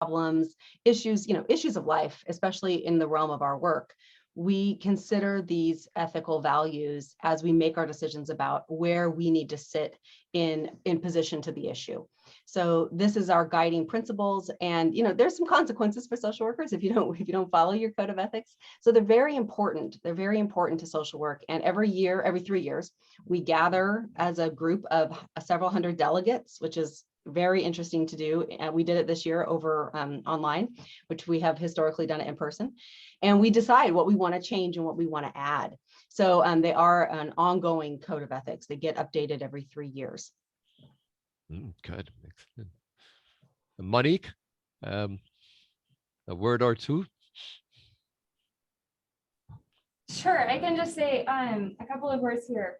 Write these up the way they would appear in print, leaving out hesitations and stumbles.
problems, issues, issues of life, especially in the realm of our work, we consider these ethical values as we make our decisions about where we need to sit in position to the issue. So this is our guiding principles, and there's some consequences for social workers if you don't follow your code of ethics. So they're very important. They're very important to social work. And every year, every 3 years, we gather as a group of several hundred delegates, which is very interesting to do. And we did it this year over online, which we have historically done it in person. And we decide what we want to change and what we want to add. So they are an ongoing code of ethics. They get updated every 3 years. Good, excellent. Monique, a word or two? Sure, I can just say a couple of words here.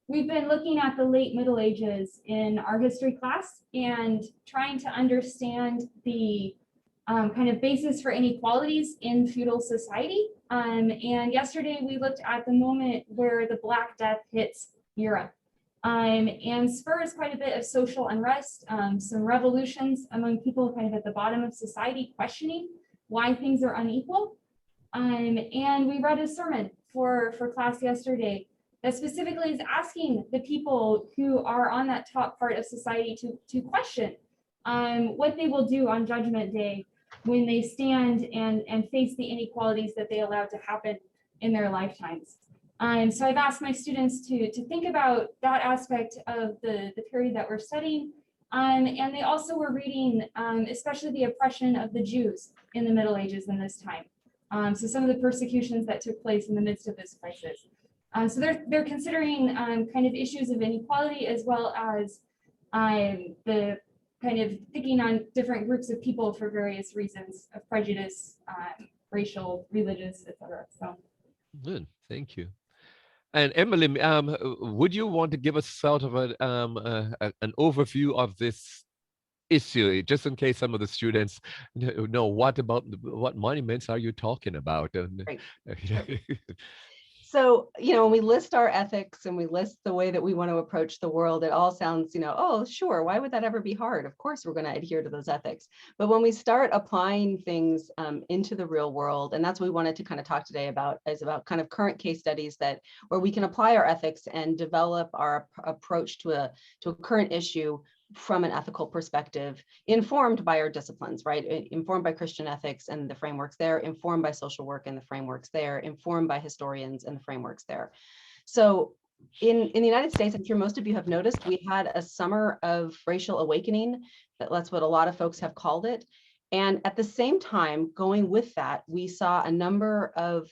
We've been looking at the late Middle Ages in our history class and trying to understand the kind of basis for inequalities in feudal society. And yesterday we looked at the moment where the Black Death hits Europe and spurs quite a bit of social unrest, some revolutions among people kind of at the bottom of society questioning why things are unequal. And we read a sermon for class yesterday that specifically is asking the people who are on that top part of society to question what they will do on Judgment Day when they stand and face the inequalities that they allowed to happen in their lifetimes. So I've asked my students to think about that aspect of the period that we're studying. And they also were reading, especially the oppression of the Jews in the Middle Ages in this time. So some of the persecutions that took place in the midst of this crisis. So they're considering kind of issues of inequality as well as the kind of thinking on different groups of people for various reasons of prejudice, racial, religious, etc. So Good, thank you. And Emily, would you want to give us sort of an overview of this issue, just in case some of the students know what monuments are you talking about? Right. So, when we list our ethics and we list the way that we want to approach the world, it all sounds, oh, sure, why would that ever be hard? Of course, we're going to adhere to those ethics. But when we start applying things into the real world, and that's what we wanted to kind of talk today about, is about kind of current case studies where we can apply our ethics and develop our approach to a current issue from an ethical perspective, informed by our disciplines, right? Informed by Christian ethics and the frameworks there, informed by social work and the frameworks there, informed by historians and the frameworks there. So in the United States, I'm sure most of you have noticed, we had a summer of racial awakening. That's what a lot of folks have called it. And at the same time, going with that, we saw a number of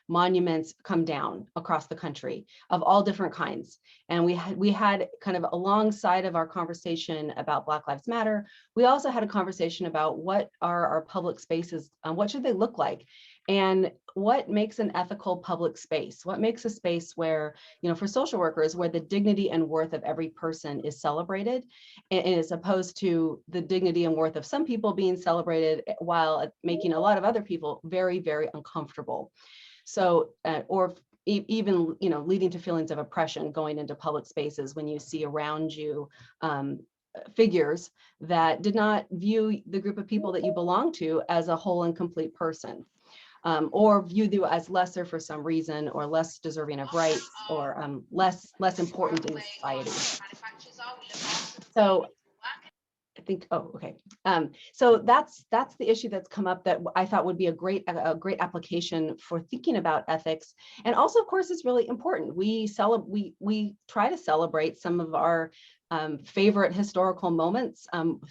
monuments come down across the country of all different kinds. And we had kind of alongside of our conversation about Black Lives Matter, we also had a conversation about what are our public spaces, what should they look like? And what makes an ethical public space? What makes a space where, for social workers, where the dignity and worth of every person is celebrated, and as opposed to the dignity and worth of some people being celebrated while making a lot of other people very, very uncomfortable. So, or even, leading to feelings of oppression going into public spaces when you see around you figures that did not view the group of people that you belong to as a whole and complete person. Or view you as lesser for some reason, or less deserving of rights, or less important in society. So I think, oh, okay. So that's the issue that's come up that I thought would be a great application for thinking about ethics. And also, of course, it's really important. We try to celebrate some of our favorite historical moments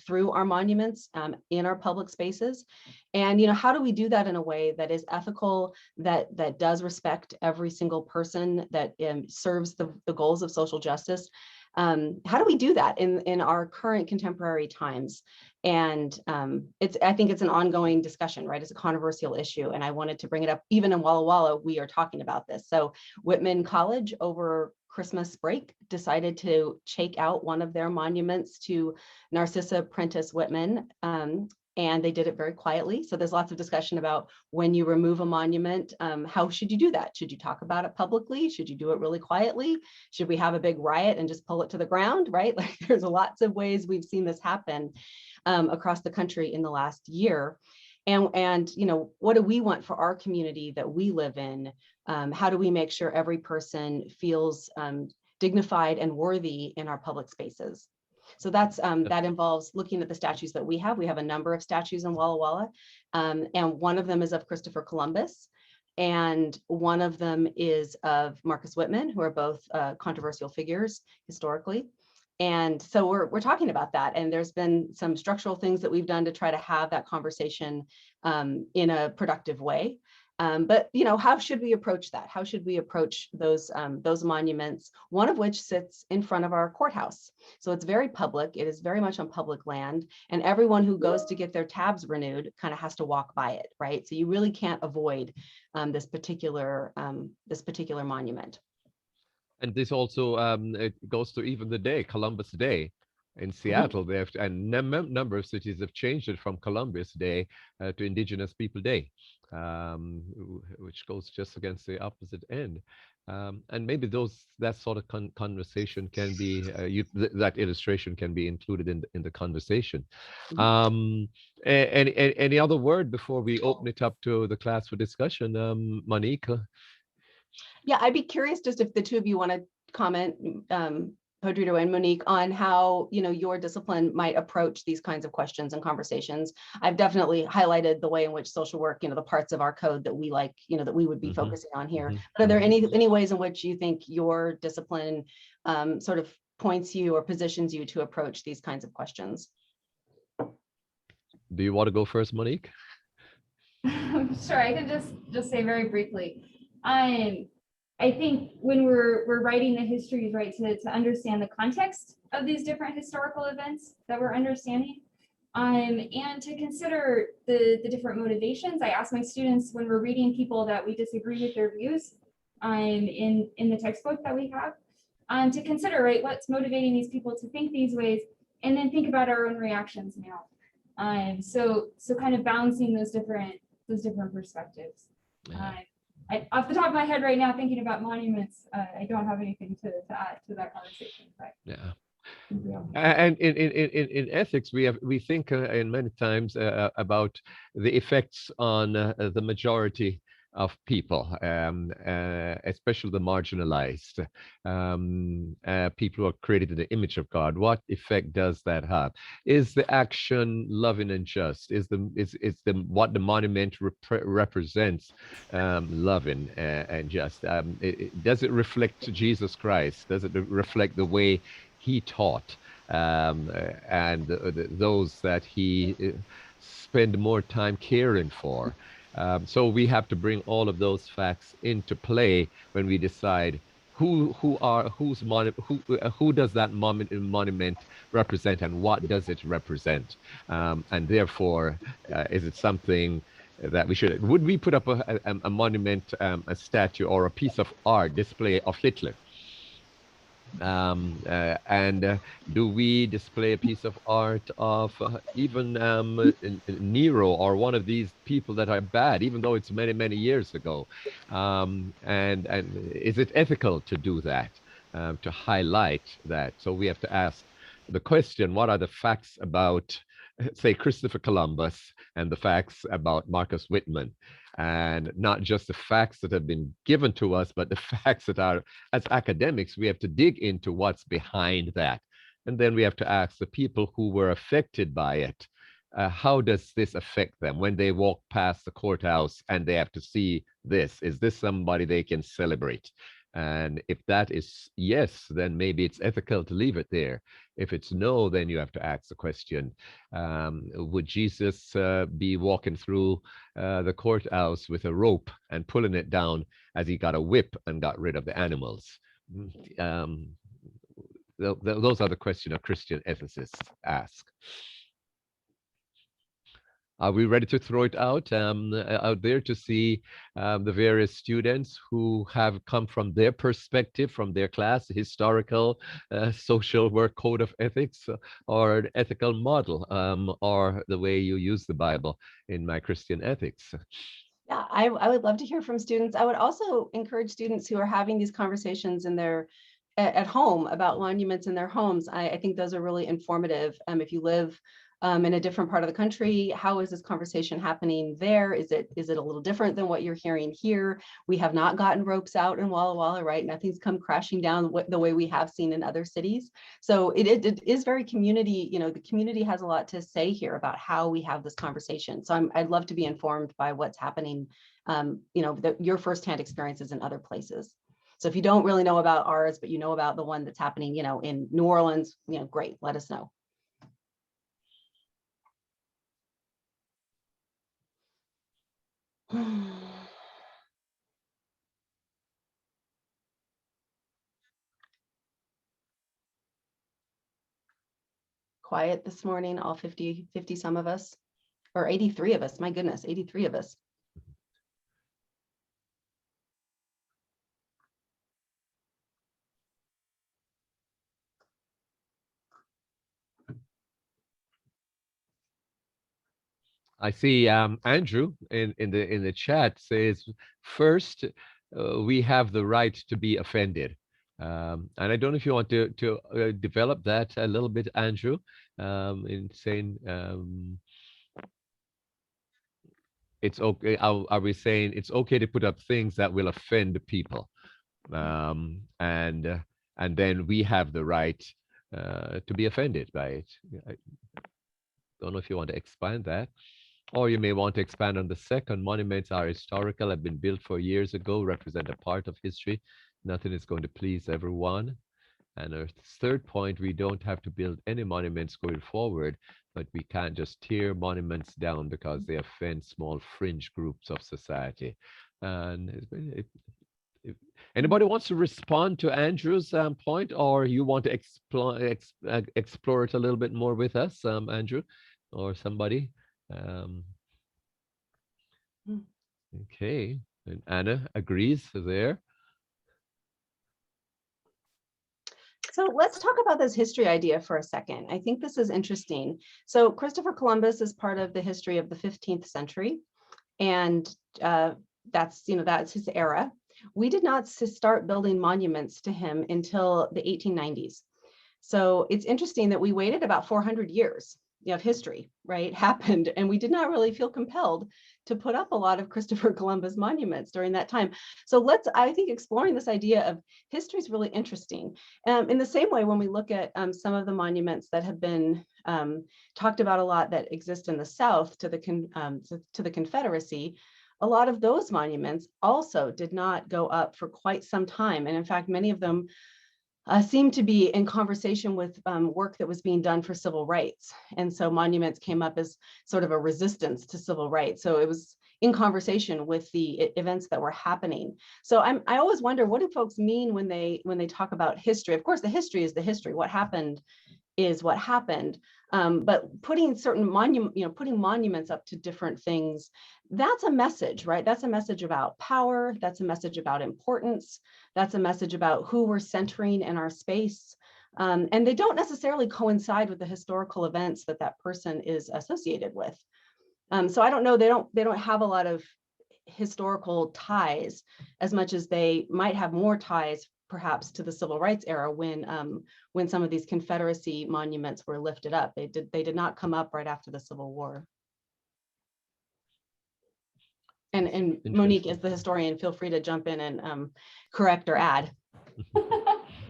through our monuments in our public spaces. And how do we do that in a way that is ethical, that does respect every single person, that serves the goals of social justice? How do we do that in our current contemporary times? And I think it's an ongoing discussion, right? It's a controversial issue, and I wanted to bring it up. Even in Walla Walla, we are talking about this. So Whitman College over Christmas break decided to take out one of their monuments to Narcissa Prentiss Whitman and they did it very quietly. So there's lots of discussion about when you remove a monument, how should you do that? Should you talk about it publicly? Should you do it really quietly? Should we have a big riot and just pull it to the ground, right? Like there's lots of ways we've seen this happen across the country in the last year. And you know, what do we want for our community that we live in? How do we make sure every person feels dignified and worthy in our public spaces? So that's that involves looking at the statues that we have. We have a number of statues in Walla Walla, and one of them is of Christopher Columbus, and one of them is of Marcus Whitman, who are both controversial figures historically. And so we're talking about that, and there's been some structural things that we've done to try to have that conversation in a productive way. But you know, how should we approach that? How should we approach those monuments? One of which sits in front of our courthouse, so it's very public. It is very much on public land, and everyone who goes to get their tabs renewed kind of has to walk by it, right? So you really can't avoid this particular monument. And this also it goes to even the day, Columbus Day. In Seattle, they have, and number of cities have changed it from Columbus Day to Indigenous People Day, which goes just against the opposite end. And maybe that sort of conversation can be that illustration can be included in the conversation. Any other word before we open it up to the class for discussion, Monique? Yeah, I'd be curious just if the two of you want to comment, Pedrito and Monique, on how, you know, your discipline might approach these kinds of questions and conversations. I've definitely highlighted the way in which social work, you know, the parts of our code that we like, you know, that we would be focusing on here. But are there any ways in which you think your discipline sort of points you or positions you to approach these kinds of questions? Do you want to go first, Monique? Sure, I can just say very briefly. I think when we're writing the histories, right, to understand the context of these different historical events that we're understanding, and to consider the different motivations. I ask my students when we're reading people that we disagree with their views, in the textbook that we have, to consider, right, what's motivating these people to think these ways, and then think about our own reactions now. So kind of balancing those different perspectives. Yeah. Off the top of my head right now, thinking about monuments, I don't have anything to add to that conversation. But Yeah. yeah. And in ethics, we think in many times about the effects on the majority of people, especially the marginalized, people who are created in the image of God. What effect does that have? Is the action loving and just? Is what the monument represents loving and just? Does it reflect Jesus Christ? Does it reflect the way he taught, and those that he spent more time caring for? So we have to bring all of those facts into play when we decide who does that monument represent, and what does it represent, and therefore is it something that would we put up a monument, a statue, or a piece of art display of Hitler? And do we display a piece of art of even Nero, or one of these people that are bad, even though it's many years ago? And is it ethical to do that, to highlight that? So we have to ask the question: what are the facts about, say, Christopher Columbus, and the facts about Marcus Whitman? And not just the facts that have been given to us, but the facts that are, as academics, we have to dig into what's behind that. And then we have to ask the people who were affected by it, how does this affect them when they walk past the courthouse and they have to see this? Is this somebody they can celebrate? And if that is yes, then maybe it's ethical to leave it there. If it's no, then you have to ask the question, would Jesus be walking through the courthouse with a rope and pulling it down as he got a whip and got rid of the animals? Those are the questions a Christian ethicist ask. Are we ready to throw it out there to see the various students who have come from their perspective, from their class, historical, social work code of ethics, or an ethical model, or the way you use the Bible in My Christian Ethics? Yeah, I would love to hear from students. I would also encourage students who are having these conversations in their at home about monuments in their homes. I think those are really informative. If you live in a different part of the country, how is this conversation happening there? Is it a little different than what you're hearing here? We have not gotten ropes out in Walla Walla, right? Nothing's come crashing down the way we have seen in other cities. So it is very community, the community has a lot to say here about how we have this conversation. So I'd love to be informed by what's happening, your firsthand experiences in other places. So if you don't really know about ours, but you know about the one that's happening, in New Orleans, great, let us know. Quiet this morning, all 50 some of us, or 83 of us, my goodness, 83 of us. I see Andrew in the chat says, first, we have the right to be offended. And I don't know if you want to develop that a little bit, Andrew, in saying it's okay. Are we saying it's okay to put up things that will offend people? And then we have the right to be offended by it. I don't know if you want to expand that. Or you may want to expand on the second. Monuments are historical, have been built for years ago, represent a part of history. Nothing is going to please everyone. And our third point, we don't have to build any monuments going forward, but we can't just tear monuments down because they offend small fringe groups of society. And if anybody wants to respond to Andrew's point, or you want to explore it a little bit more with us, Andrew, or somebody? Okay, and Anna agrees there. So let's talk about this history idea for a second. I think this is interesting. So Christopher Columbus is part of the history of the 15th century, and that's his era. We did not start building monuments to him until the 1890s. So it's interesting that we waited about 400 years of history, right, happened, and we did not really feel compelled to put up a lot of Christopher Columbus monuments during that time. So I think exploring this idea of history is really interesting. In the same way, when we look at some of the monuments that have been talked about a lot that exist in the South to the Confederacy, a lot of those monuments also did not go up for quite some time. And in fact, many of them seemed to be in conversation with work that was being done for civil rights. And so monuments came up as sort of a resistance to civil rights. So it was in conversation with the events that were happening. So I always wonder, what do folks mean when they talk about history? Of course, the history is the history. What happened is what happened. But putting putting monuments up to different things, that's a message, right? That's a message about power. That's a message about importance. That's a message about who we're centering in our space. And they don't necessarily coincide with the historical events that person is associated with. So I don't know, they don't have a lot of historical ties as much as they might have more ties perhaps to the civil rights era when some of these Confederacy monuments were lifted up. They did not come up right after the Civil War. And Monique, as the historian, feel free to jump in and correct or add.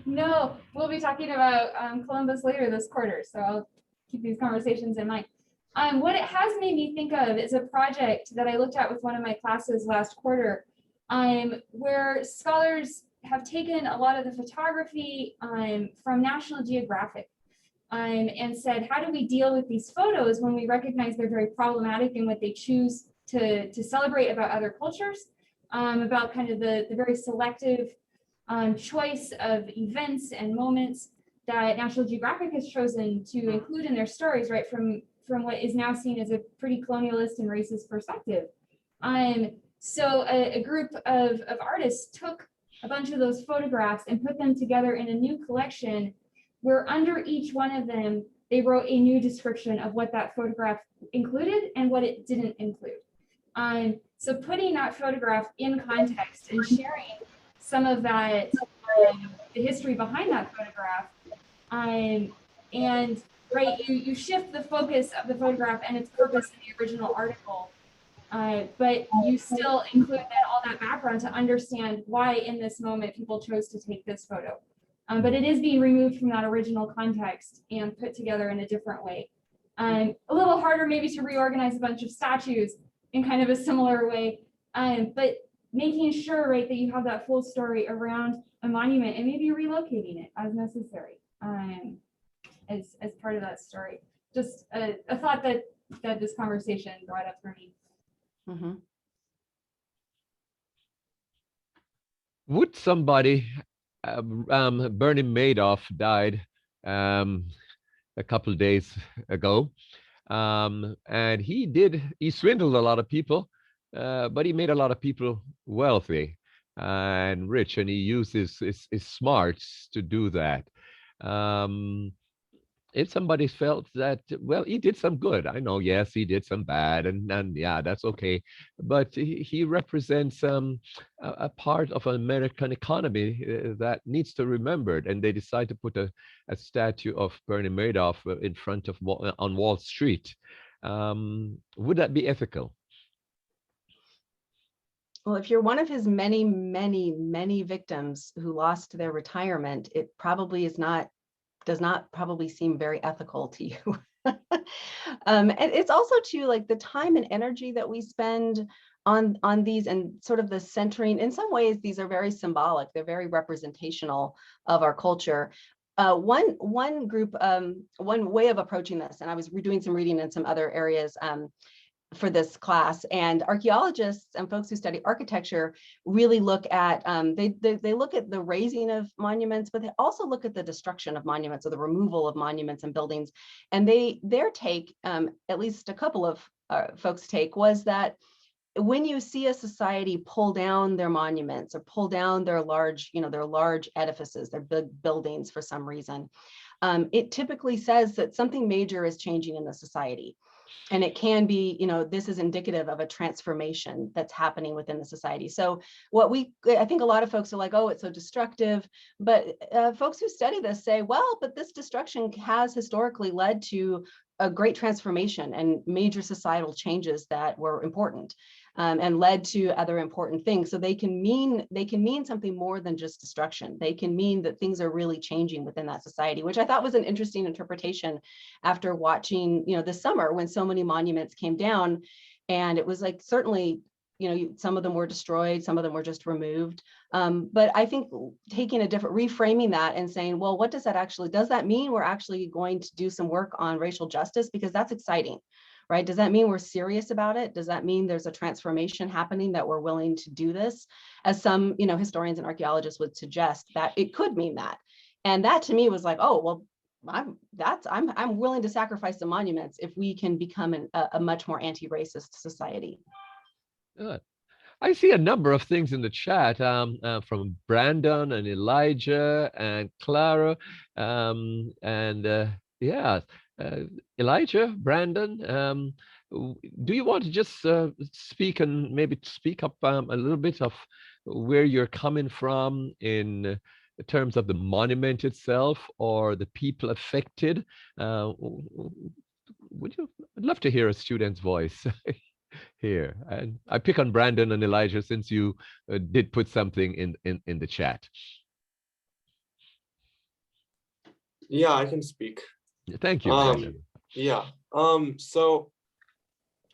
No, we'll be talking about Columbus later this quarter, so I'll keep these conversations in mind. What it has made me think of is a project that I looked at with one of my classes last quarter, where scholars have taken a lot of the photography from National Geographic and said, how do we deal with these photos when we recognize they're very problematic in what they choose to celebrate about other cultures, about kind of the very selective choice of events and moments that National Geographic has chosen to include in their stories, right, from from what is now seen as a pretty colonialist and racist perspective. So a group of artists took a bunch of those photographs and put them together in a new collection where under each one of them, they wrote a new description of what that photograph included and what it didn't include. So putting that photograph in context and sharing some of that, the history behind that photograph, and right, you shift the focus of the photograph and its purpose in the original article, but you still include all that background to understand why in this moment people chose to take this photo. But it is being removed from that original context and put together in a different way. A little harder maybe to reorganize a bunch of statues in kind of a similar way, but making sure, right, that you have that full story around a monument and maybe relocating it as necessary, as part of that story. Just a thought that this conversation brought up for me. Mm-hmm. Would somebody, Bernie Madoff died a couple of days ago, and he swindled a lot of people, but he made a lot of people wealthy and rich, and he used his smarts to do that. If somebody felt that, well, he did some good, I know, yes, he did some bad, and yeah, that's okay, but he represents a part of an American economy that needs to be remembered, and they decide to put a statue of Bernie Madoff in front of on Wall Street. Would that be ethical? Well, if you're one of his many, many, many victims who lost their retirement, it probably does not probably seem very ethical to you. And it's also too, like, the time and energy that we spend on these, and sort of the centering. In some ways, these are very symbolic. They're very representational of our culture. One group, one way of approaching this, and I was doing some reading in some other areas for this class, and archaeologists and folks who study architecture really look at, they look at the raising of monuments, but they also look at the destruction of monuments, or the removal of monuments and buildings. And their take, at least a couple of folks' take, was that when you see a society pull down their monuments or pull down their large edifices, their big buildings for some reason, it typically says that something major is changing in the society. And it can be, this is indicative of a transformation that's happening within the society. So I think a lot of folks are like, oh, it's so destructive. But folks who study this say, well, but this destruction has historically led to a great transformation and major societal changes that were important, and led to other important things. So they can mean something more than just destruction. They can mean that things are really changing within that society, which I thought was an interesting interpretation after watching, this summer when so many monuments came down. And it was like, certainly, some of them were destroyed, some of them were just removed. But I think reframing that and saying, well, what does that mean we're actually going to do some work on racial justice? Because that's exciting, right? Does that mean we're serious about it? Does that mean there's a transformation happening, that we're willing to do this? As some, historians and archaeologists would suggest, that it could mean that. And that to me was like, oh, well, I'm willing to sacrifice the monuments if we can become a much more anti-racist society. Good. I see a number of things in the chat from Brandon and Elijah and Clara, Elijah, Brandon, do you want to just speak and maybe speak up a little bit of where you're coming from in terms of the monument itself or the people affected? I'd love to hear a student's voice here. And I pick on Brandon and Elijah since you did put something in the chat. Yeah, I can speak. Thank you, Brandon. Yeah. So,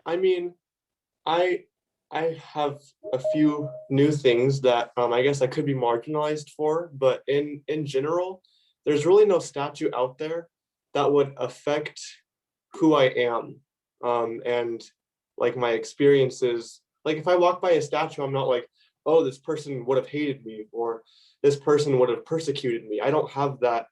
I mean, I have a few new things that I guess I could be marginalized for, but in general, there's really no statue out there that would affect who I am, and like my experiences. Like if I walk by a statue, I'm not like, oh, this person would have hated me or this person would have persecuted me. I don't have that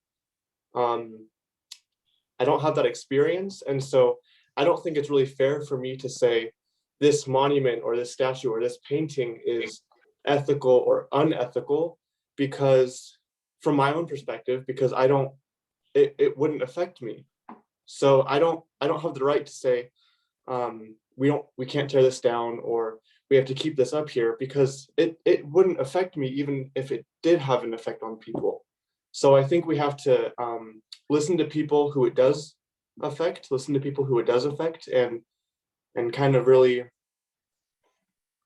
experience. And so I don't think it's really fair for me to say this monument or this statue or this painting is ethical or unethical, because from my own perspective, because it wouldn't affect me. So I don't have the right to say, we can't tear this down, or we have to keep this up here, because it wouldn't affect me even if it did have an effect on people. So I think we have to listen to people who it does affect, and kind of really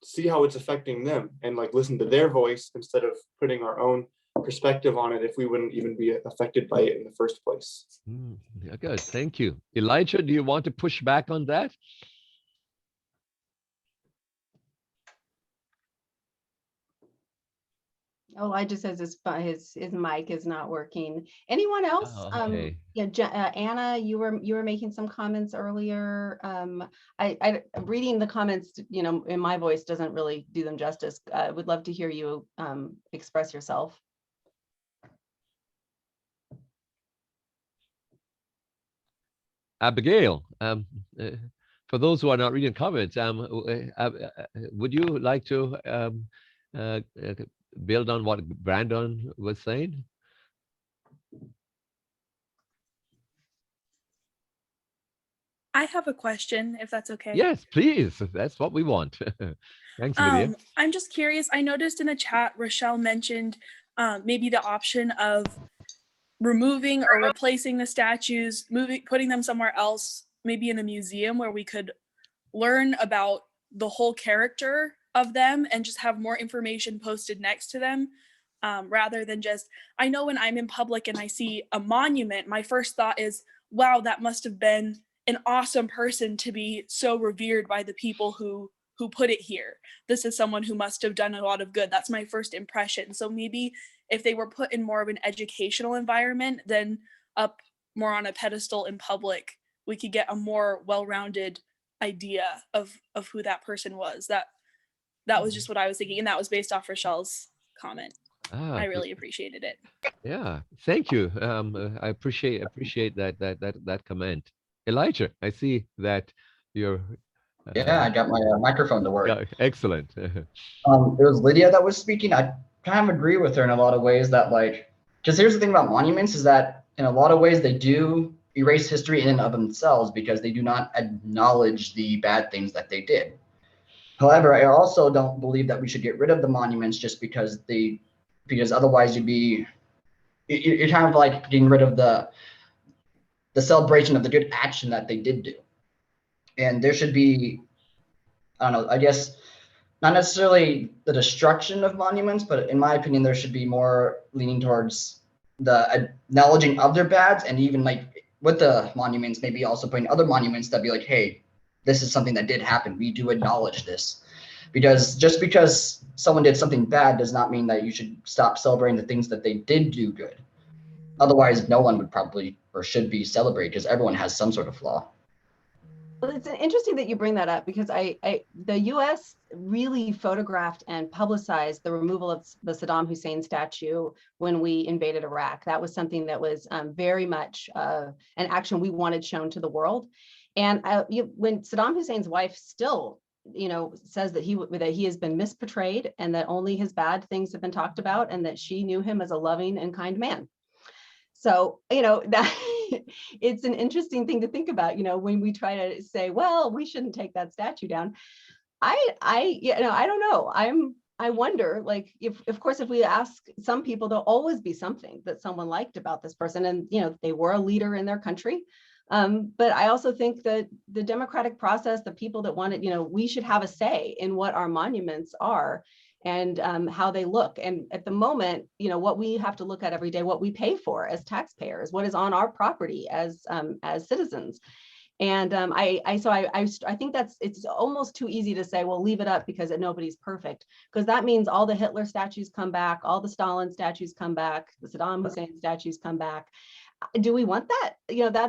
see how it's affecting them, and like listen to their voice instead of putting our own perspective on it if we wouldn't even be affected by it in the first place. Yeah, good. Thank you. Elijah, do you want to push back on that? Oh, Elijah says his mic is not working. Anyone else? Oh, okay. Yeah, Anna, you were making some comments earlier. I reading the comments, in my voice doesn't really do them justice. I would love to hear you express yourself. Abigail, for those who are not reading comments, would you like to build on what Brandon was saying? I have a question, if that's okay. Yes, please. That's what we want. Thanks, Lydia. I'm just curious. I noticed in the chat, Rochelle mentioned maybe the option of removing or replacing the statues, putting them somewhere else, maybe in a museum where we could learn about the whole character of them and just have more information posted next to them, rather than just, I know when I'm in public and I see a monument, my first thought is, wow, that must have been an awesome person to be so revered by the people who put it here. This is someone who must have done a lot of good. That's my first impression. So maybe if they were put in more of an educational environment than up more on a pedestal in public, we could get a more well-rounded idea of who that person was. That was just what I was thinking, and that was based off Rochelle's comment. I really appreciated it. Yeah, thank you. I appreciate that comment. Elijah, I see that you're. Yeah, I got my microphone to work. Yeah, excellent. It was Lydia that was speaking. I kind of agree with her in a lot of ways that, like, because here's the thing about monuments is that in a lot of ways they do erase history in and of themselves because they do not acknowledge the bad things that they did. However, I also don't believe that we should get rid of the monuments just because otherwise you're kind of like getting rid of the celebration of the good action that they did do. And there should be, I don't know, I guess not necessarily the destruction of monuments, but in my opinion, there should be more leaning towards the acknowledging of their bads, and even like with the monuments, maybe also putting other monuments that be like, hey, this is something that did happen. We do acknowledge this. Because just because someone did something bad does not mean that you should stop celebrating the things that they did do good. Otherwise, no one would probably or should be celebrated because everyone has some sort of flaw. Well, it's interesting that you bring that up because the U.S. really photographed and publicized the removal of the Saddam Hussein statue when we invaded Iraq. That was something that was very much an action we wanted shown to the world. And when Saddam Hussein's wife still, says that he has been misportrayed and that only his bad things have been talked about, and that she knew him as a loving and kind man. So, that it's an interesting thing to think about, when we try to say, well, we shouldn't take that statue down. I don't know. I wonder, like, if we ask some people, there'll always be something that someone liked about this person, and, they were a leader in their country. But I also think that the democratic process, the people that want it, we should have a say in what our monuments are and how they look. And at the moment, what we have to look at every day, what we pay for as taxpayers, what is on our property as citizens. And I think it's almost too easy to say, well, leave it up because nobody's perfect, because that means all the Hitler statues come back, all the Stalin statues come back, the Saddam Hussein statues come back. Do we want that?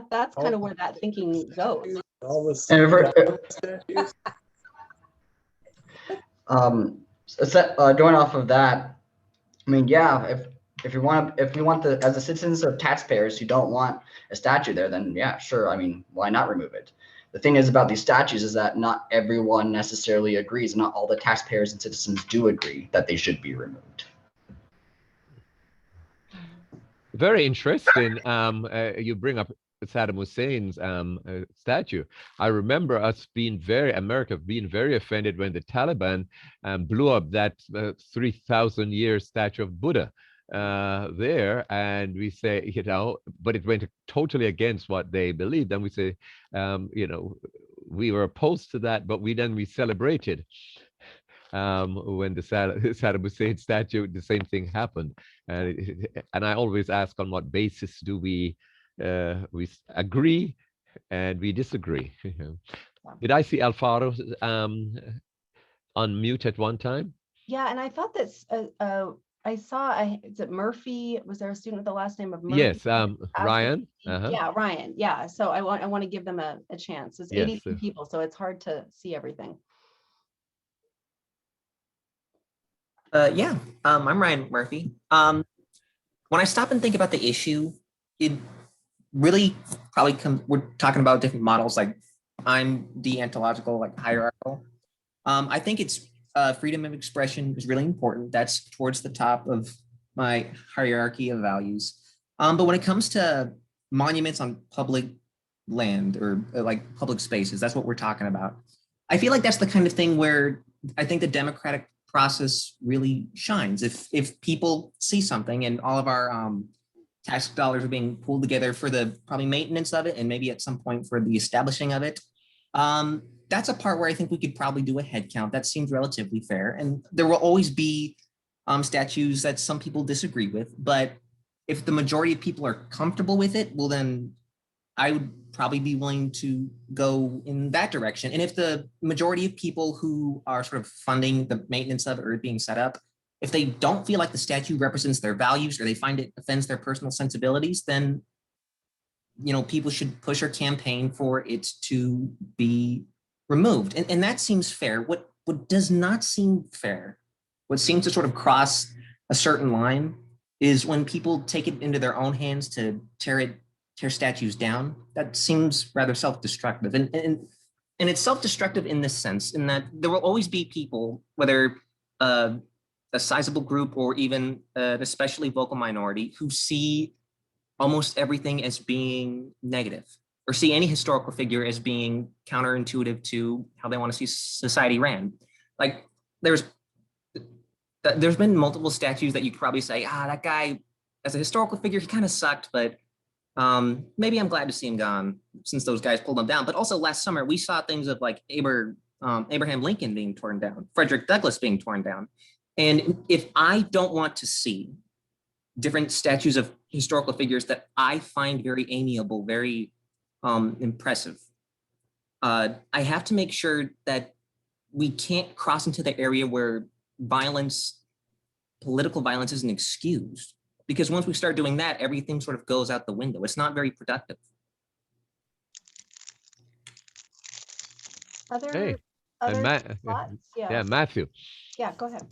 That's kind of where that thinking goes. Going off of that, I mean, yeah, if we want as the citizens or taxpayers who don't want a statue there, then yeah, sure. I mean, why not remove it? the thing is about these statues is that not everyone necessarily agrees. Not all the taxpayers and citizens do agree that they should be removed. Very interesting. You bring up Saddam Hussein's statue. I remember us America being very offended when the Taliban blew up that 3,000-year statue of Buddha there, and we say, but it went totally against what they believed, and we say, we were opposed to that, but we celebrated. When the Saddam Hussein statue, the same thing happened, and I always ask, on what basis do we agree and we disagree? Did I see Alfaro unmute at one time? Yeah, and I thought that I saw, is it Murphy? Was there a student with the last name of Murphy? Yes, Ryan. Yeah, Ryan. Yeah, so I want to give them a chance. It's 82 people, so it's hard to see everything. I'm Ryan Murphy. When I stop and think about the issue, it really probably we're talking about different models, like I'm deontological, like hierarchical. I think it's freedom of expression is really important. That's towards the top of my hierarchy of values. But when it comes to monuments on public land or like public spaces, that's what we're talking about. I feel like that's the kind of thing where I think the democratic process really shines. If people see something and all of our tax dollars are being pulled together for the probably maintenance of it and maybe at some point for the establishing of it, that's a part where I think we could probably do a head count. That seems relatively fair. And there will always be statues that some people disagree with, but if the majority of people are comfortable with it, well, then I would probably be willing to go in that direction. And if the majority of people who are sort of funding the maintenance of it or being set up, if they don't feel like the statue represents their values or they find it offends their personal sensibilities, then people should push or campaign for it to be removed. And that seems fair. What does not seem fair, what seems to sort of cross a certain line, is when people take it into their own hands to tear statues down. That seems rather self-destructive. And it's self-destructive in this sense, in that there will always be people, whether a sizable group or even an especially vocal minority, who see almost everything as being negative, or see any historical figure as being counterintuitive to how they want to see society ran. Like there's been multiple statues that you could probably say, that guy, as a historical figure, he kind of sucked, but maybe I'm glad to see him gone since those guys pulled him down. But also last summer, we saw things of like Abraham Lincoln being torn down, Frederick Douglass being torn down. And if I don't want to see different statues of historical figures that I find very amiable, very impressive, I have to make sure that we can't cross into the area where political violence isn't excused. Because once we start doing that, everything sort of goes out the window. It's not very productive. Other thoughts? Yeah, Matthew. Yeah, go ahead.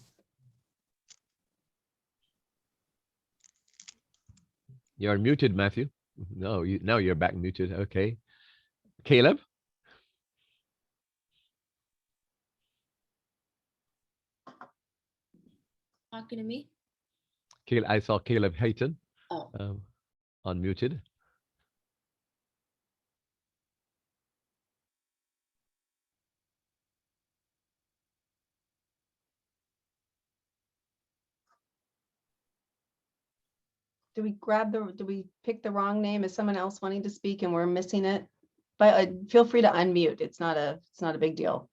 You're muted, Matthew. No, now you're back muted. Okay. Caleb? Talking to me? I saw Caleb Hayton Oh. Unmuted. Do we pick the wrong name? Is someone else wanting to speak and we're missing it? But feel free to unmute. It's not a big deal.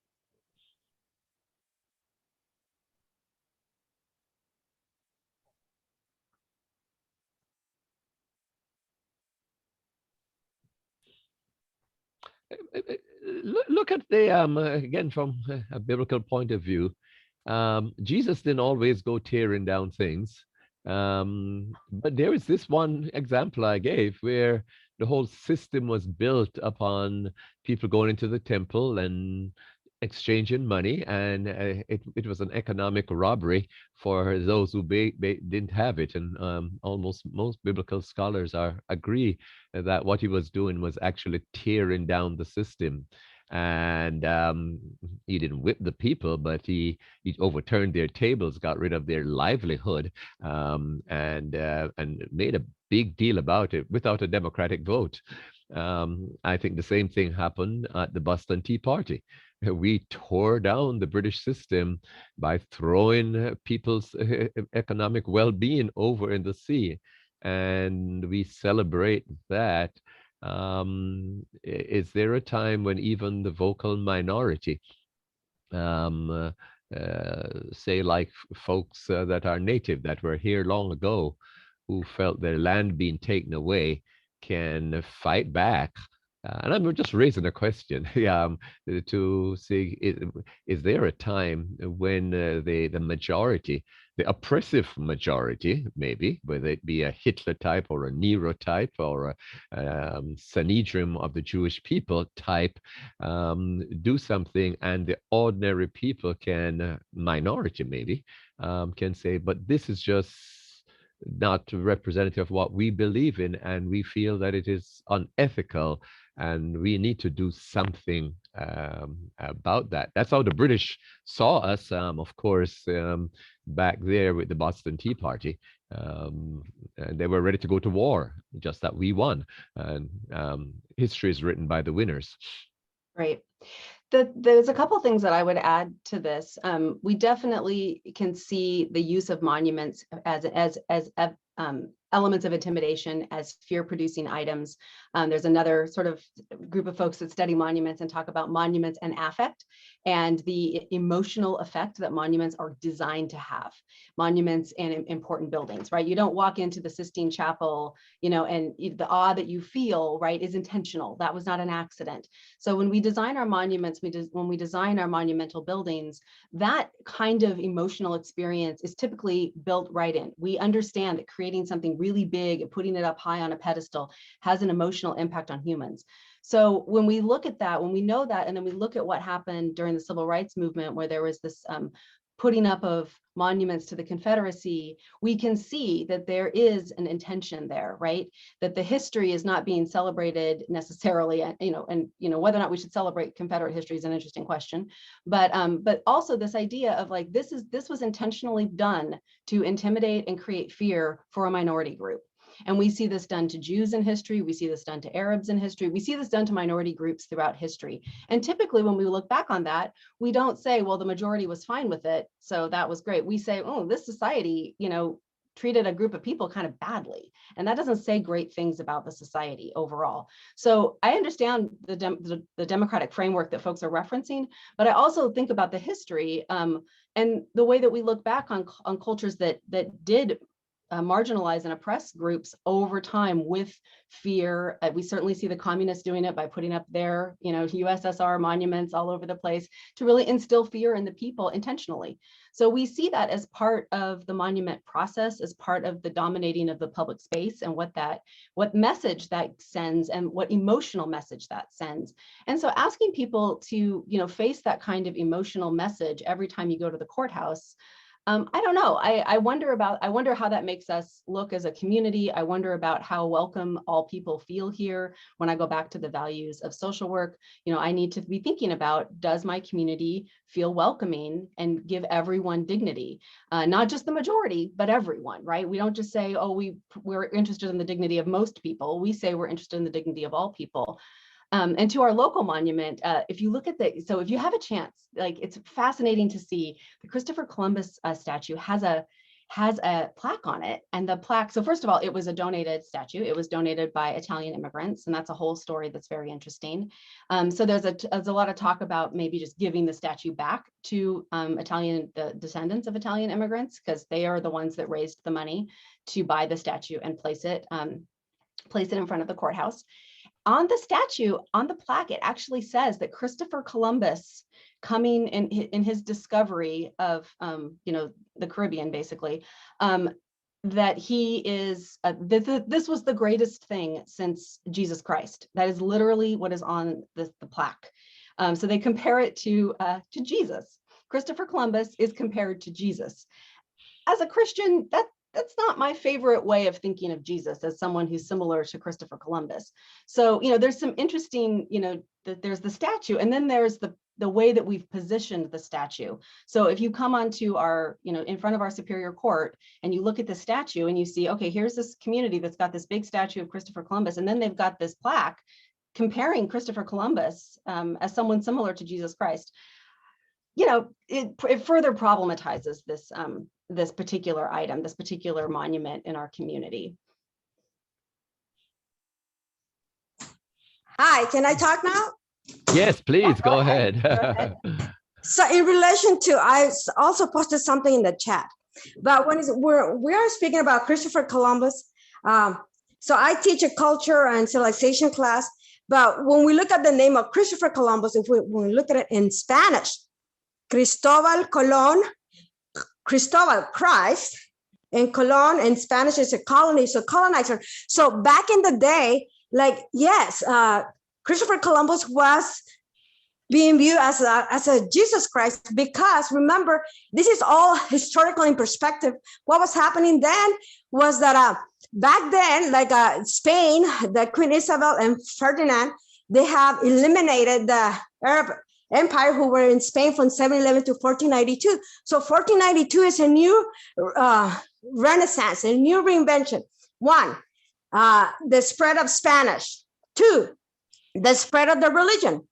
Look at the again from a biblical point of view. Jesus didn't always go tearing down things, but there is this one example I gave where the whole system was built upon people going into the temple and exchanging money, and it was an economic robbery for those who didn't have it. And almost most biblical scholars agree that what he was doing was actually tearing down the system. And he didn't whip the people, but he overturned their tables, got rid of their livelihood, and made a big deal about it without a democratic vote. I think the same thing happened at the Boston Tea Party. We tore down the British system by throwing people's economic well-being over in the sea. And we celebrate that. Is there a time when even the vocal minority, say like folks that are native, that were here long ago, who felt their land being taken away, can fight back? And I'm just raising a question to see, is there a time when the majority, the oppressive majority, maybe, whether it be a Hitler type or a Nero type or a Sanhedrin of the Jewish people type, do something, and the ordinary people can, minority maybe, can say, but this is just not representative of what we believe in, and we feel that it is unethical, and we need to do something about that. That's how the British saw us, of course, back there with the Boston Tea Party. And they were ready to go to war, just that we won. And history is written by the winners. Right. There's a couple things that I would add to this. We definitely can see the use of monuments as elements of intimidation, as fear-producing items. There's another sort of group of folks that study monuments and talk about monuments and affect, and the emotional effect that monuments are designed to have. Monuments and important buildings, right? You don't walk into the Sistine Chapel, and the awe that you feel, right, is intentional. That was not an accident. So when we design our monuments, when we design our monumental buildings, that kind of emotional experience is typically built right in. We understand that creating something really big and putting it up high on a pedestal has an emotional impact on humans. So when we look at that, when we know that, and then we look at what happened during the civil rights movement, where there was this putting up of monuments to the Confederacy, we can see that there is an intention there, right? That the history is not being celebrated necessarily, and whether or not we should celebrate Confederate history is an interesting question, but also this idea of like, this was intentionally done to intimidate and create fear for a minority group. And we see this done to Jews in history. We see this done to Arabs in history. We see this done to minority groups throughout history. And typically when we look back on that, we don't say, well, the majority was fine with it, so that was great. We say, oh, this society, treated a group of people kind of badly. And that doesn't say great things about the society overall. So I understand the democratic framework that folks are referencing, but I also think about the history and the way that we look back on cultures that did marginalize and oppress groups over time with fear. We certainly see the communists doing it by putting up their, USSR monuments all over the place to really instill fear in the people intentionally. So we see that as part of the monument process, as part of the dominating of the public space, and what message that sends and what emotional message that sends. And so asking people to, face that kind of emotional message every time you go to the courthouse, I don't know. I wonder how that makes us look as a community. I wonder about how welcome all people feel here. When I go back to the values of social work, I need to be thinking about, does my community feel welcoming and give everyone dignity? Not just the majority, but everyone, right? We don't just say, oh, we're interested in the dignity of most people. We say we're interested in the dignity of all people. And to our local monument, if you look at if you have a chance, it's fascinating to see the Christopher Columbus statue has a plaque on it. And the plaque, so first of all, it was a donated statue. It was donated by Italian immigrants, and that's a whole story that's very interesting. So there's a lot of talk about maybe just giving the statue back to the descendants of Italian immigrants, because they are the ones that raised the money to buy the statue and place it in front of the courthouse. On the statue, on the plaque, it actually says that Christopher Columbus, coming in his discovery of, the Caribbean, basically, that he is, this was the greatest thing since Jesus Christ. That is literally what is on the plaque. So they compare it to Jesus. Christopher Columbus is compared to Jesus. As a Christian, that's not my favorite way of thinking of Jesus as someone who's similar to Christopher Columbus. So, there's some interesting, there's the statue, and then there's the way that we've positioned the statue. So if you come onto our, in front of our Superior Court and you look at the statue and you see, okay, here's this community that's got this big statue of Christopher Columbus, and then they've got this plaque comparing Christopher Columbus as someone similar to Jesus Christ. It further problematizes this particular item, this particular monument in our community. Hi, can I talk now? Yes, please go ahead. Go ahead. So in relation to, I also posted something in the chat, but we are speaking about Christopher Columbus. So I teach a culture and civilization class, but when we look at the name of Christopher Columbus, when we look at it in Spanish, Cristobal Colón, Cristobal, Christ, and Colón in Spanish is a colony, so colonizer. So back in the day, yes, Christopher Columbus was being viewed as a Jesus Christ, because remember, this is all historical in perspective. What was happening then was that back then, Spain, the Queen Isabel and Ferdinand, they have eliminated the Arab Empire who were in Spain from 711 to 1492. So 1492 is a new renaissance, a new reinvention. One, the spread of Spanish. Two, the spread of the religion,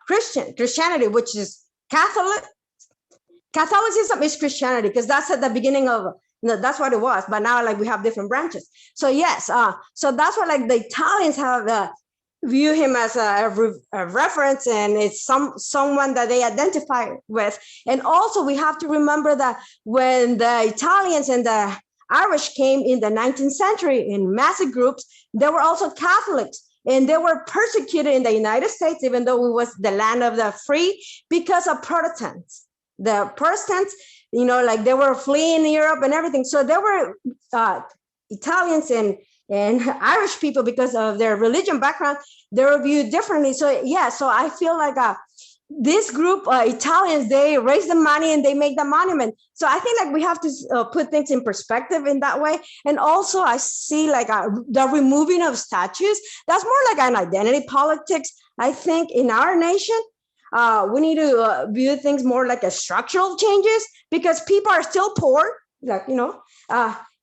Christianity, which is Catholic. Catholicism is Christianity, because that's at the beginning of, that's what it was. But now, we have different branches. So yes, so that's what the Italians have view him as a reference, and it's someone that they identify with. And also we have to remember that when the Italians and the Irish came in the 19th century in massive groups, they were also Catholics, and they were persecuted in the United States, even though it was the land of the free, because of Protestants. The Protestants, they were fleeing Europe and everything. So there were Italians and Irish people, because of their religion background, they were viewed differently. So yeah, so I feel like this group, Italians, they raise the money and they make the monument. So I think we have to put things in perspective in that way. And also I see the removing of statues, that's more like an identity politics. I think in our nation, we need to view things more like a structural changes, because people are still poor,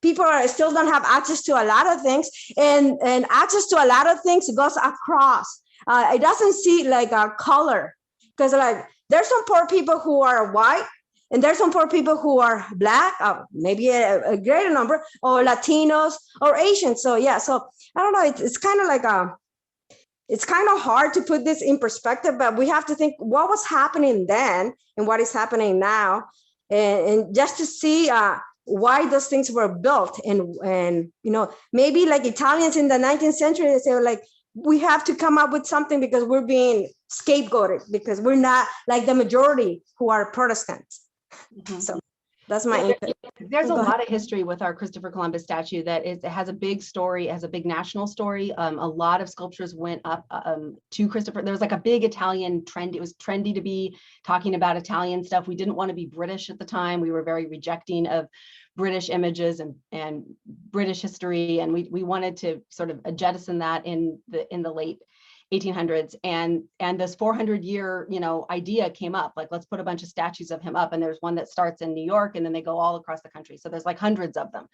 people still don't have access to a lot of things, and access to a lot of things goes across. It doesn't see a color, because there's some poor people who are white, and there's some poor people who are black, maybe a greater number, or Latinos or Asians. So yeah, so I don't know. It's kind of it's kind of hard to put this in perspective, but we have to think what was happening then and what is happening now, and just to see why those things were built. And maybe Italians in the 19th century, they say we have to come up with something because we're being scapegoated, because we're not like the majority who are Protestants. Mm-hmm. So that's my input. There's a lot of history with our Christopher Columbus statue that it has a big story, it has a big national story. A lot of sculptures went up to Christopher. There was a big Italian trend. It was trendy to be talking about Italian stuff. We didn't want to be British at the time. We were very rejecting of British images and British history, and we wanted to sort of jettison that in the late 1800s, and this 400-year idea came up, let's put a bunch of statues of him up, and there's one that starts in New York and then they go all across the country, so there's hundreds of them,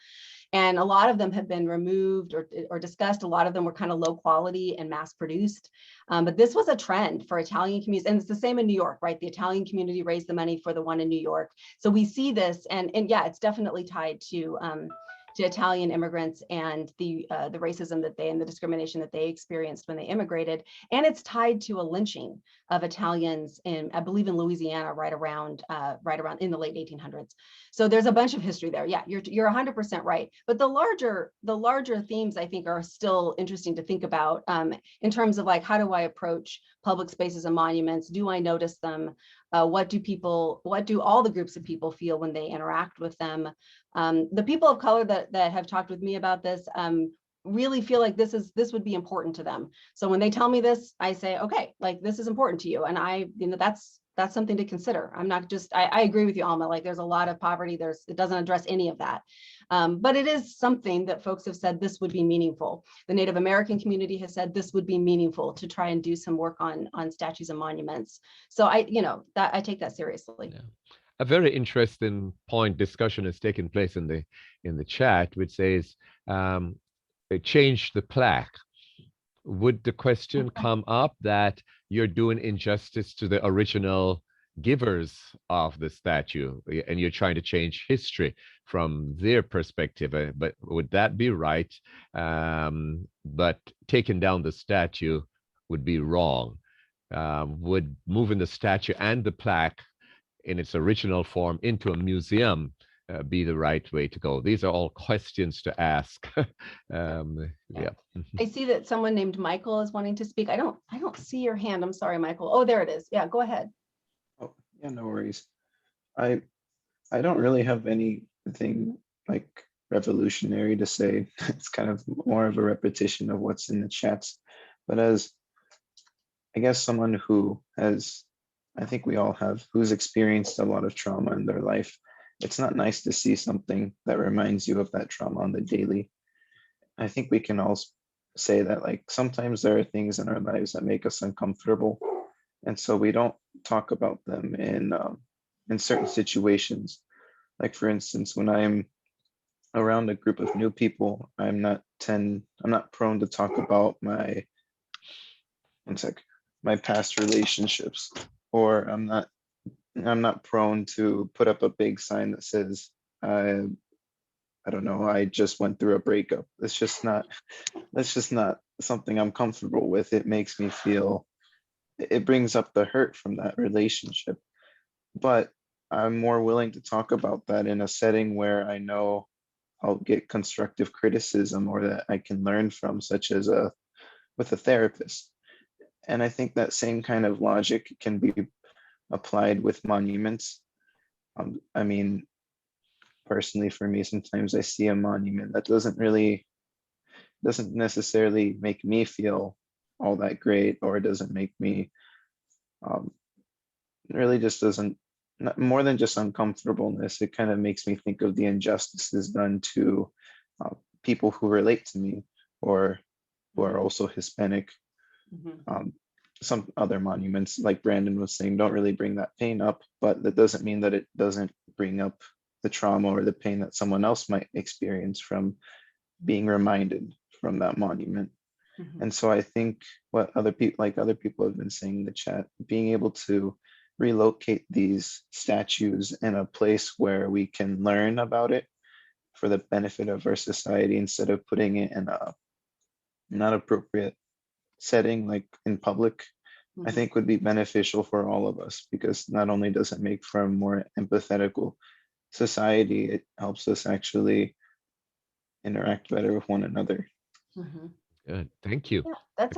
and a lot of them have been removed or discussed. A lot of them were kind of low quality and mass produced, but this was a trend for Italian communities, and it's the same in New York, right? The Italian community raised the money for the one in New York, so we see this, and yeah, it's definitely tied to Italian immigrants and the racism and the discrimination that they experienced when they immigrated. And it's tied to a lynching of Italians I believe in Louisiana, right around in the late 1800s. So there's a bunch of history there. Yeah, you're 100% right. But the larger themes, I think, are still interesting to think about in terms of how do I approach public spaces and monuments? Do I notice them? What do all the groups of people feel when they interact with them? The people of color that have talked with me about this, really feel like this would be important to them. So when they tell me this, I say, okay, like this is important to you. And that's something to consider. I'm not just, I agree with you, Alma, like there's a lot of poverty, it doesn't address any of that. But it is something that folks have said this would be meaningful. The Native American community has said this would be meaningful to try and do some work on statues and monuments. So I take that seriously. Yeah. A very interesting discussion is taking place in the chat, which says, change the plaque. Would the question come up that you're doing injustice to the original givers of the statue and you're trying to change history from their perspective? But would that be right? But taking down the statue would be wrong. Would moving the statue and the plaque in its original form into a museum be the right way to go? These are all questions to ask. Yeah. I see that someone named Michael is wanting to speak. I don't see your hand. I'm sorry, Michael. Oh, there it is. Yeah, go ahead. Oh, yeah, no worries. I don't really have anything like revolutionary to say. It's kind of more of a repetition of what's in the chats. But as I guess someone who has, I think we all have, who's experienced a lot of trauma in their life, it's not nice to see something that reminds you of that trauma on the daily. I think we can all say that like sometimes there are things in our lives that make us uncomfortable, and so we don't talk about them in certain situations. Like for instance, when I'm around a group of new people, I'm not prone to talk about my past relationships, or I'm not prone to put up a big sign that says, I don't know, I just went through a breakup. That's just not something I'm comfortable with. It makes me feel, it brings up the hurt from that relationship. But I'm more willing to talk about that in a setting where I know I'll get constructive criticism or that I can learn from, such as with a therapist. And I think that same kind of logic can be applied with monuments. I mean, personally for me, sometimes I see a monument that doesn't necessarily make me feel all that great, or it doesn't make me really just doesn't, more than just uncomfortableness, it kind of makes me think of the injustices done to people who relate to me or who are also Hispanic. Some other monuments, like Brandon was saying, don't really bring that pain up, but that doesn't mean that it doesn't bring up the trauma or the pain that someone else might experience from being reminded from that monument. And so I think what other people have been saying in the chat, being able to relocate these statues in a place where we can learn about it for the benefit of our society, instead of putting it in a not appropriate setting, like in public, I think would be beneficial for all of us, because not only does it make for a more empathetical society, it helps us actually interact better with one another. Good, thank you. Yeah, that's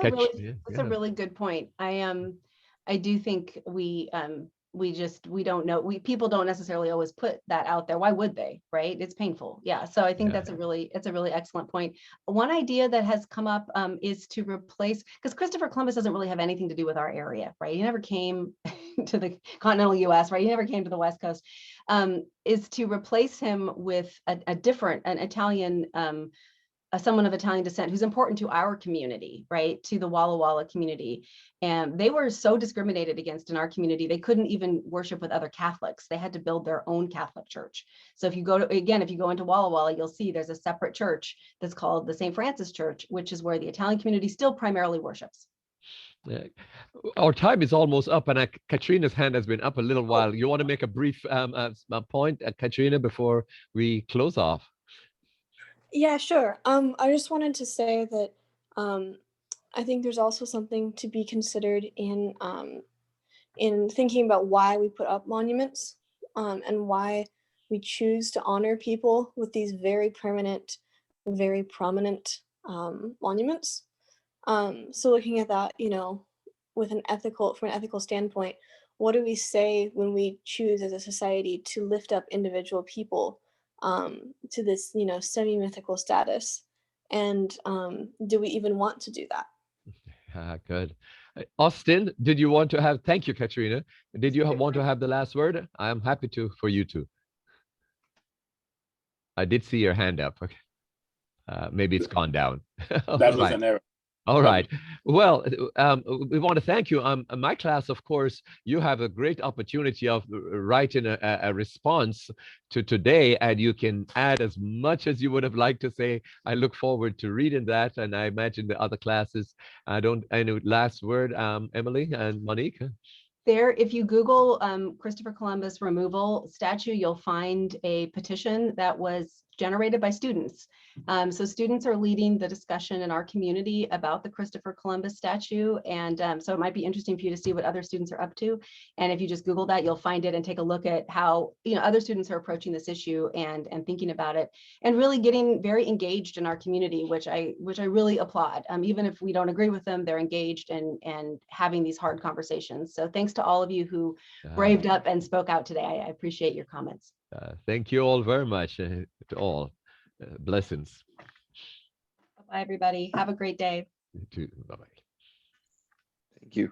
a really good point. I do think we don't know, people don't necessarily always put that out there. Why would they, right? It's painful. Yeah. So I think it's a really excellent point. One idea that has come up is to replace, because Christopher Columbus doesn't really have anything to do with our area, right? He never came to the continental US, right? He never came to the West Coast. Is to replace him with an Italian, someone of Italian descent who's important to our community, right? To the Walla Walla community. And they were so discriminated against in our community, they couldn't even worship with other Catholics. They had to build their own Catholic church. So if you go into Walla Walla, you'll see there's a separate church that's called the St. Francis Church, which is where the Italian community still primarily worships. Yeah. Our time is almost up, and Katrina's hand has been up a little while. You want to make a brief point, Katrina, before we close off? Yeah, sure. I just wanted to say that I think there's also something to be considered in thinking about why we put up monuments and why we choose to honor people with these very permanent, very prominent monuments. So looking at that, from an ethical standpoint, what do we say when we choose as a society to lift up individual people to this, semi-mythical status? And do we even want to do that? Good. Austin, did you want to have, thank you, Katrina. Did you want to have the last word? I am happy to, for you to. I did see your hand up. Okay. Maybe it's gone down. That was an error. All right. Well, we want to thank you. In my class, of course, you have a great opportunity of writing a response to today, and you can add as much as you would have liked to say. I look forward to reading that, and I imagine the other classes. I know last word, Emily and Monique. There, if you Google Christopher Columbus removal statue, you'll find a petition that was generated by students. So students are leading the discussion in our community about the Christopher Columbus statue. And so it might be interesting for you to see what other students are up to. And if you just Google that, you'll find it and take a look at how other students are approaching this issue and thinking about it, and really getting very engaged in our community, which I really applaud. Even if we don't agree with them, they're engaged and having these hard conversations. So thanks to all of you who braved up and spoke out today. I appreciate your comments. Thank you all very much to all. Blessings. Bye, everybody. Have a great day. You too. Bye-bye. Thank you.